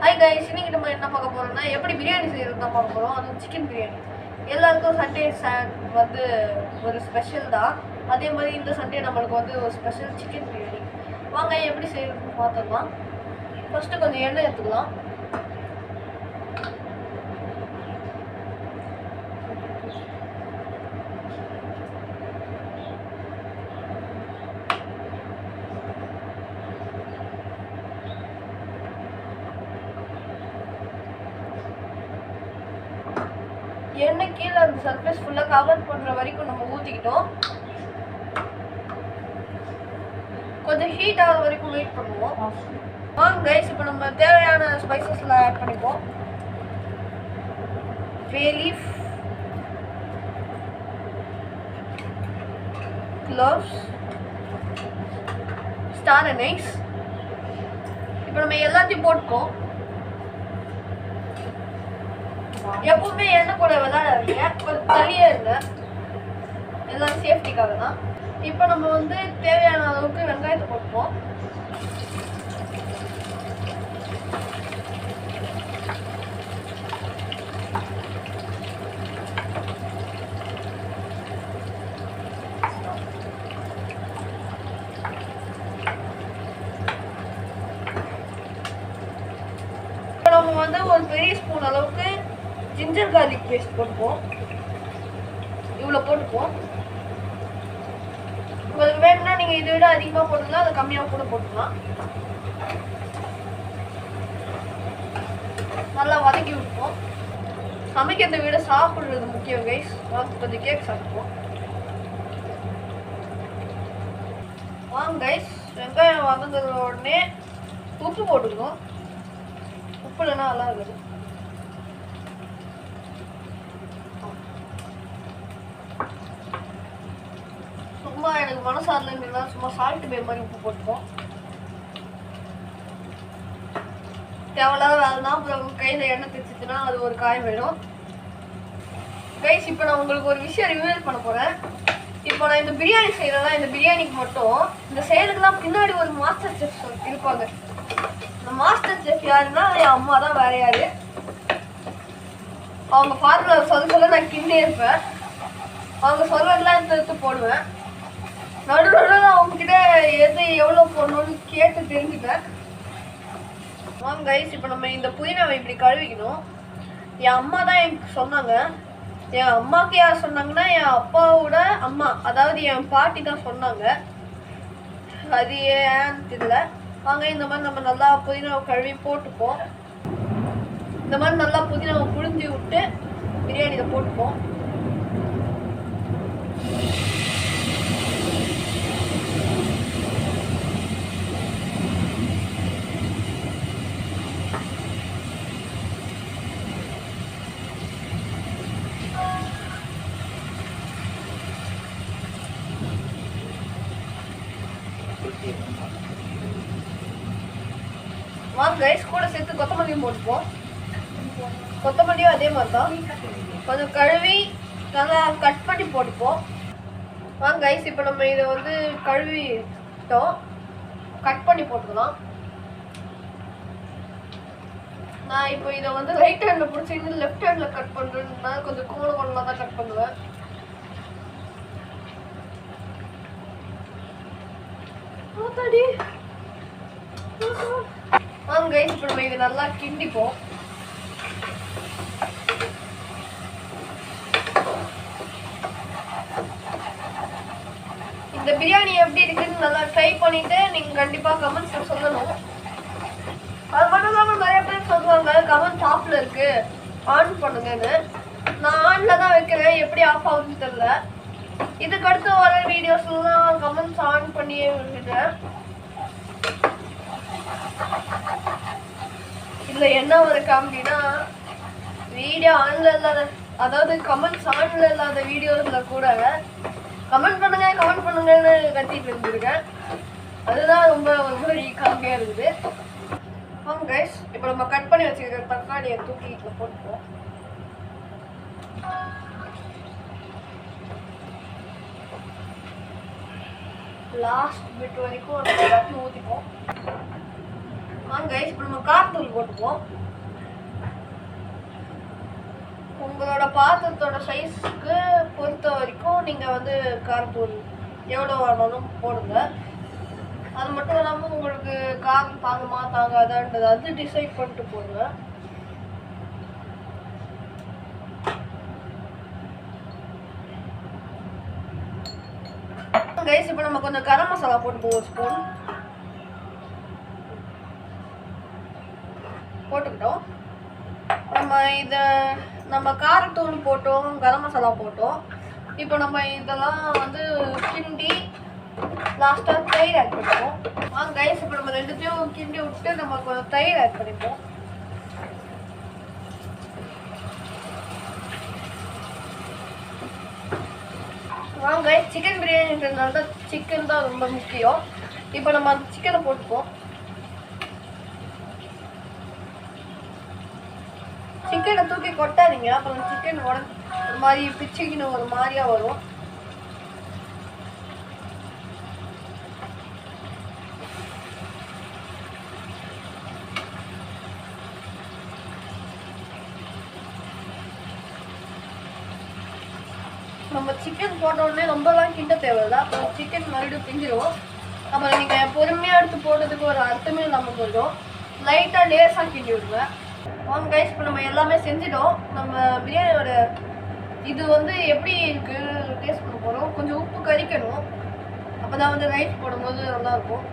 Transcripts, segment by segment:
Hi guys, இன்னைக்கு நம்ம என்ன பார்க்க போறோம்னா எப்படி பிரியாணி செய்யறது தான் பார்க்க போறோம். அது சிக்கன் பிரியாணி. எல்லாருக்கும் சண்டே வந்து ஒரு ஸ்பெஷல் தான். அதே மாதிரி இந்த சண்டே நம்மளுக்கு வந்து ஒரு ஸ்பெஷல் சிக்கன் பிரியாணி. வாங்க எப்படி செய்யறதுன்னு பார்த்துக்கலாம். ஃபர்ஸ்ட் கொஞ்சம் எண்ணெய் எடுத்துக்கலாம். எண்ணெய் கீழே அந்த சர்ஃபேஸ் ஃபுல்லாக கவர் பண்ணுற வரைக்கும் நம்ம ஊற்றிக்கிட்டோம். கொஞ்சம் ஹீட் ஆகிற வரைக்கும் வெயிட் பண்ணுவோம். வாங்க கைஸ், இப்போ நம்ம தேவையான ஸ்பைசஸ்லாம் ஆட் பண்ணிப்போம். பே லீஃப், க்ளோவ்ஸ், ஸ்டார் அனைஸ். இப்போ நம்ம எல்லாத்தையும் போட்டுப்போம். எப்பவுமே எண்ணெய் கூட விளையாடாதீங்க, கொஞ்சம் தனியா இருங்க, எல்லாம் சேஃப்டிக்காக தான். இப்போ நம்ம வந்து தேவையான அளவுக்கு வெங்காயத்தை போட்டுப்போம். இப்போ நம்ம வந்து ஒரு பெரிய ஸ்பூன் அளவுக்கு ஜிஞ்சர் கார்லிக் பேஸ்ட் போட்டுப்போம். இவ்வளோ போட்டுப்போம். உங்களுக்கு வேணும்னா நீங்கள் இதை விட அதிகமாக போட்டுக்கலாம், அதை கம்மியாக கூட போட்டுக்கலாம். நல்லா வதக்கி விட்டுப்போம். சமைக்கிறதை விட சாப்பிட்றது முக்கியம் கைஸ். கொஞ்சம் கேக் சாப்பிடுவோம். வாங்க கைஸ், வெங்காயம் வதங்குற உடனே உப்பு போட்டுக்கணும். உப்பு இல்லைன்னா நல்லா இருக்குது. சும்மா எனக்கு மனசாரில் இருந்தா சும்மா சால்ட் பே மாதிரி உப்பு போட்டுப்போம். தேவையில்லாத வேலைனா அப்புறம் கையில் எண்ணெய் தைச்சிச்சுன்னா அது ஒரு காயம் வேணும் கைஸ். இப்போ நான் உங்களுக்கு ஒரு விஷயம் ரிவீல் பண்ண போகிறேன். இப்போ நான் இந்த பிரியாணி செய்கிறதா, இந்த பிரியாணிக்கு மட்டும் இந்த செயலுக்குலாம் பின்னாடி ஒரு மாஸ்டர் செஃப் இருப்பாங்க. இந்த மாஸ்டர் செஃப் யாருன்னா என் அம்மா தான், வேற யாரு. அவங்க ஃபார்முலா சொல்ல நான் கிண்டே இருப்பேன். அவங்க சொல்றதெல்லாம் எடுத்து போடுவேன். நடுவில் அவங்ககிட்ட எது எவ்வளோ போடணும்னு கேட்டு தெரிஞ்சுப்பேன். வாங்க கைஸ், இப்போ நம்ம இந்த புதினாவை இப்படி கழுவிக்கணும். என் அம்மா தான் எனக்கு சொன்னாங்க. என் அம்மாவுக்கு யார் சொன்னாங்கன்னா என் அப்பாவோட அம்மா, அதாவது என் பாட்டி தான் சொன்னாங்க. அது ஏன்னு தெரியல. வாங்க இந்த மாதிரி நம்ம நல்லா புதினாவை கழுவி போட்டுப்போம். இந்த மாதிரி நல்லா புதினாவை புழிஞ்சி விட்டு பிரியாணியில் போட்டுப்போம். வாங்க கைஸ், கூட சேர்த்து கொத்தமல்லியும் போட்டுப்போம். கொத்தமல்லியும் அதே மாதிரி தான் கொஞ்சம் கழுவி நல்லா கட் பண்ணி போட்டுப்போம். வாங்க கைஸ், இப்போ நம்ம இதை வந்து கழுவிட்டோம், கட் பண்ணி போட்டுக்கலாம். நான் இப்போ இதை வந்து ரைட் ஹேண்டில் பிடிச்சிருந்து லெஃப்ட் ஹேண்டில் கட் பண்ணுறதுனால கொஞ்சம் கோணமாக தான் கட் பண்ணுவேன். வாங்க கைஸ், இப்போ நம்ம இதை நல்லா கிண்டிப்போம். இந்த பிரியாணி எப்படி இருக்குன்னு நல்லா ட்ரை பண்ணிட்டு நீங்க கண்டிப்பா கமெண்ட்ஸ்ல சொல்லணும். அது மட்டும் இல்லாம நிறைய பேர் சொல்லுவாங்க கமெண்ட் ஆஃப்ல இருக்கு, ஆன் பண்ணுங்கன்னு. நான் ஆன்ல தான் வைக்கிறேன், எப்படி ஆஃப் ஆகுதுன்னு தெரியல. இதுக்கு அடுத்து வர வீடியோஸ்லாம் கமெண்ட்ஸ் ஆன் பண்ணியே விட்டுட்டேன். இதுல என்ன ஒரு காமெடினா, வீடியோ ஆன்ல இல்லாத, அதாவது கமெண்ட்ஸ் ஆன்ல இல்லாத வீடியோஸ்ல கூட கமெண்ட் பண்ணுங்கன்னு கத்திட்டு இருந்திருக்கேன். அதுதான் ரொம்ப ஒரு மாதிரி காமெடியா இருக்குது. வாங்க கைஸ், இப்போ நம்ம கட் பண்ணி வச்சுக்கிற தக்காளியை தூக்கி இதில் போட்டுப்போம். லாஸ்ட் பிட் வரைக்கும் நம்ம எல்லாத்தையும் ஊற்றிப்போம். வாங்க இப்போ நம்ம காரத்தூள் போட்டுப்போம். உங்களோட பாத்திரத்தோட சைஸ்க்கு பொறுத்த வரைக்கும் நீங்கள் வந்து காரத்தூள் எவ்வளோ வேணாலும் போடுங்க. அது மட்டும் இல்லாமல் உங்களுக்கு காரம் தாங்குமா தாங்காதான்றது அது டிசைட் பண்ணிட்டு போடுங்க. கைஸ் இப்போ நம்ம கொஞ்சம் கரம் மசாலா போட்டுப்போம். ஒரு ஸ்பூன் போட்டுக்கிட்டோம். நம்ம காரத்தூள் போட்டோம், கரம் மசாலா போட்டோம். இப்போ நம்ம இதெல்லாம் வந்து கிண்டி லாஸ்ட்டாக தயிர் ஆட் பண்ணிப்போம். வாங்க கைஸ் இப்போ நம்ம ரெண்டுத்தையும் கிண்டி விட்டு நம்ம கொஞ்சம் தயிர் ஆட் பண்ணிப்போம். வாங்க சிக்கன் பிரியாணின்றதுனால தான் சிக்கன் தான் ரொம்ப முக்கியம். இப்போ நம்ம அந்த சிக்கனை போட்டுப்போம். சிக்கனை தூக்கி கொட்டாதீங்க, அப்புறம் சிக்கன் ஒரு மாதிரி பிச்சுக்கின்னு ஒரு மாதிரியா வரும். நம்ம சிக்கன் போட்ட உடனே ரொம்பலாம் கிண்ட தேவையில்லை, அப்புறம் சிக்கன் மறுபடியும் பிஞ்சிடும். அப்புறம் நீங்கள் பொறுமையாக எடுத்து போடுறதுக்கு ஒரு அர்த்தமே இல்லாமல் போயிடும். லைட்டாக லேஸாக கிண்டி விடுங்க. வாங்க கைஸ் இப்போ நம்ம எல்லாமே செஞ்சிட்டோம். நம்ம பிரியாணியோட இது வந்து எப்படி இருக்குது டேஸ்ட் பண்ண போகிறோம். கொஞ்சம் உப்பு கறிக்கணும், அப்போ தான் வந்து ரைஸ் போடும்போது நல்லாயிருக்கும்.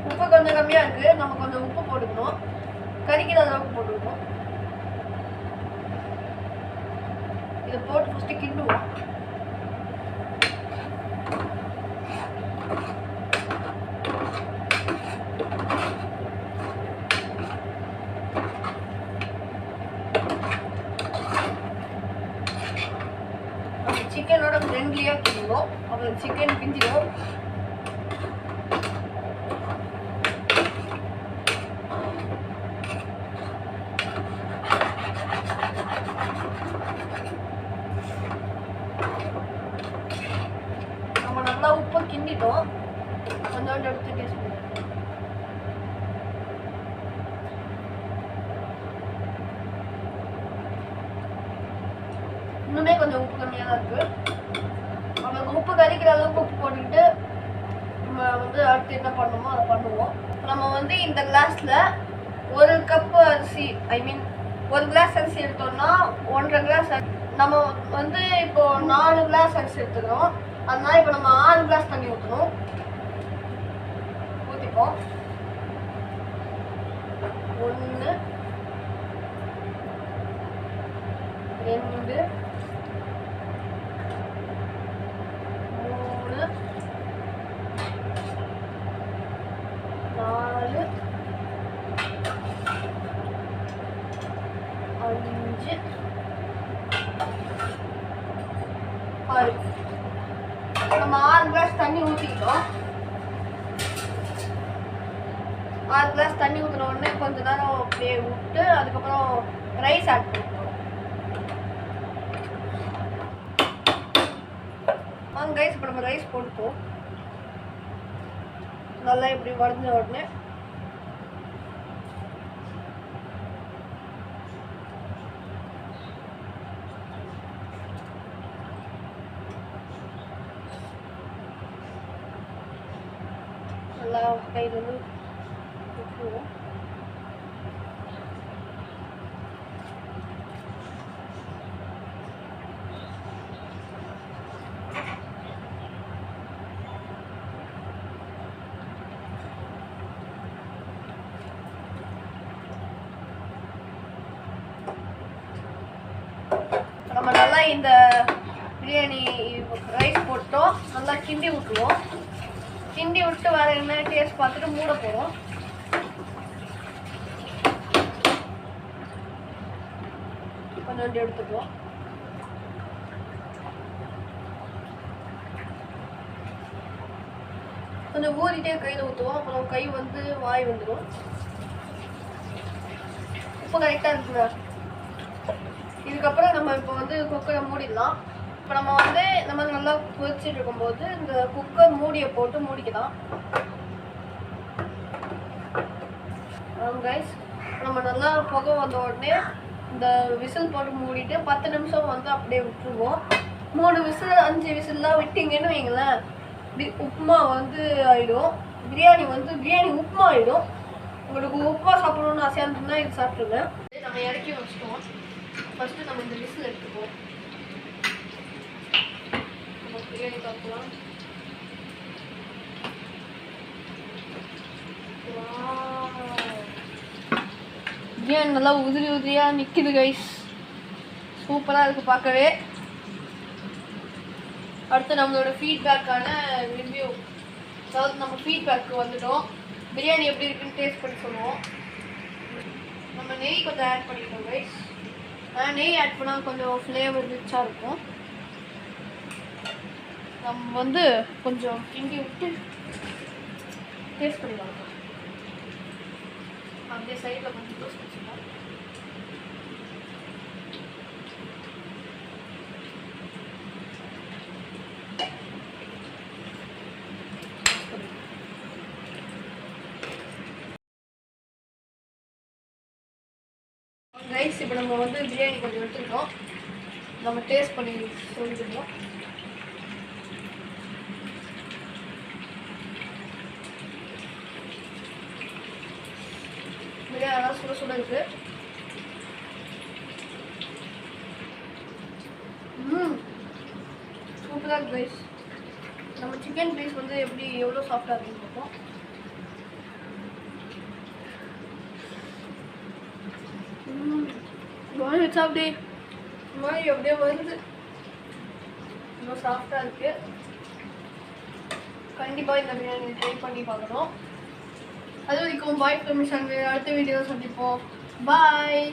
உப்பு கொஞ்சம் கம்மியாக இருக்குது, நம்ம கொஞ்சம் உப்பு போட்டுக்கணும். கறிக்கிற அளவுக்கு போட்டுக்கணும். இதை போட்டு ஃபஸ்ட்டு கிண்டுவோம். சிக்கனோட ஃப்ரெண்ட்லியாக கிண்டுவோம், அப்புறம் சிக்கன் பிஞ்சிடும். நல்லா உப்பு கிண்டிட்டோம். கொஞ்சோண்டு எடுத்து டேஸ்ட் பண்ணுவோம். இன்னுமே கொஞ்சம் உப்பு கம்மியாக தான் இருக்குது. நம்ம உப்பு கறிக்கிற அளவுக்கு உப்பு போட்டுக்கிட்டு நம்ம வந்து அடுத்து என்ன பண்ணணுமோ அதை பண்ணுவோம். நம்ம வந்து இந்த கிளாஸில் ஒரு கப்பு அரிசி, ஒரு கிளாஸ் அரிசி எடுத்தோம்னா 1.5 கிளாஸ். நம்ம வந்து இப்போ 4 கிளாஸ் அரிசி எடுத்துக்கிறோம். அதனால இப்போ நம்ம 6 கிளாஸ் தண்ணி ஊற்றணும். ஊற்றிப்போம். 1 2 3 4 5 6. நம்ம 6 கிளாஸ் தண்ணி ஊற்றிக்கிட்டோம். 6 கிளாஸ் தண்ணி ஊற்றின உடனே கொஞ்ச நேரம் அப்படியே விட்டு அதுக்கப்புறம் ரைஸ் ஆட் பண்ணிப்போம். வாங்க கைஸ் இப்போ நம்ம ரைஸ் போட்டுப்போம். நல்லா இப்படி வடிஞ்ச உடனே நல்லா கையில் வந்து ஊற்றுவோம். நம்ம நல்லா இந்த பிரியாணி ரைஸ் போட்டோம், நல்லா கிண்டி விட்டுருவோம். கிண்டி விட்டு வேற என்ன டேஸ்ட் பார்த்துட்டு மூட போகிறோம். கொஞ்சம் எடுத்துக்குவோம். கொஞ்சம் ஊறிட்டே கையில் ஊற்றுவோம், அப்புறம் கை வந்து வாய் வந்துடும். உப்பு கரெக்டாக இருக்குங்க. இதுக்கப்புறம் நம்ம இப்போ வந்து குக்கரை மூடிடலாம். இப்போ நம்ம வந்து நம்ம நல்லா கொதிச்சுட்டு இருக்கும்போது இந்த குக்கர் மூடியை போட்டு மூடிக்கலாம். கைஸ் நம்ம நல்லா புகை வந்த உடனே இந்த விசில் போட்டு மூடிட்டு 10 நிமிஷம் வந்து அப்படியே விட்டுருவோம். 3 விசில் 5 விசில்லாம் விட்டிங்கன்னு வைங்களேன், உப்புமா வந்து ஆகிடும். பிரியாணி உப்புமா ஆகிடும். உங்களுக்கு உப்புமா சாப்பிடணும்னு ஆசையாக இருந்ததுன்னா இது சாப்பிட்ருங்க. நம்ம இறக்கி வச்சிட்டோம். ஃபஸ்ட்டு நம்ம இந்த விசில் எடுத்துப்போம். நம்ம பிரியாணி சாப்பிடலாம். பிரியாணி நல்லா உதிரி உதிரியாக நிற்கிது கைஸ். சூப்பராக இருக்குது பார்க்கவே. அடுத்து நம்மளோட ஃபீட்பேக்கான ரிவ்யூ, அதாவது நம்ம ஃபீட்பேக்கு வந்துட்டோம். பிரியாணி எப்படி இருக்குன்னு டேஸ்ட் பண்ணி சொல்லுவோம். நம்ம நெய் கொஞ்சம் ஆட் பண்ணிக்கிட்டோம் கைஸ். நெய் ஆட் பண்ணால் கொஞ்சம் ஃப்ளேவர் ரிச்சாக இருக்கும். நம்ம வந்து கொஞ்சம் கிண்டி விட்டு டேஸ்ட் பண்ணிக்கலாம். அப்படியே சைடில் கொஞ்சம் டேஸ்ட் வச்சுக்கலாம். ரைஸ் இப்போ நம்ம வந்து பிரியாணி கொஞ்சம் எடுத்துக்கிட்டோம். நம்ம டேஸ்ட் பண்ணி சொல்லிடுவோம். பிரியாணி நல்லா சுட சுட இருக்கு. சூப்பராக இருக்கு ரைஸ். நம்ம சிக்கன் பீஸ் வந்து எவ்வளோ சாஃப்டாக இருக்குன்னு பார்ப்போம். அப்படியே மாதிரி அப்படியே வருது. ரொம்ப சாஃப்டாக இருக்குது. கண்டிப்பாக இந்த பிரியாணி ட்ரை பண்ணி பார்க்கணும். அது வரைக்கும் பாய் ஃப்ரம் ஷன்வே. அடுத்த வீடியோ சந்திப்போம். பாய்.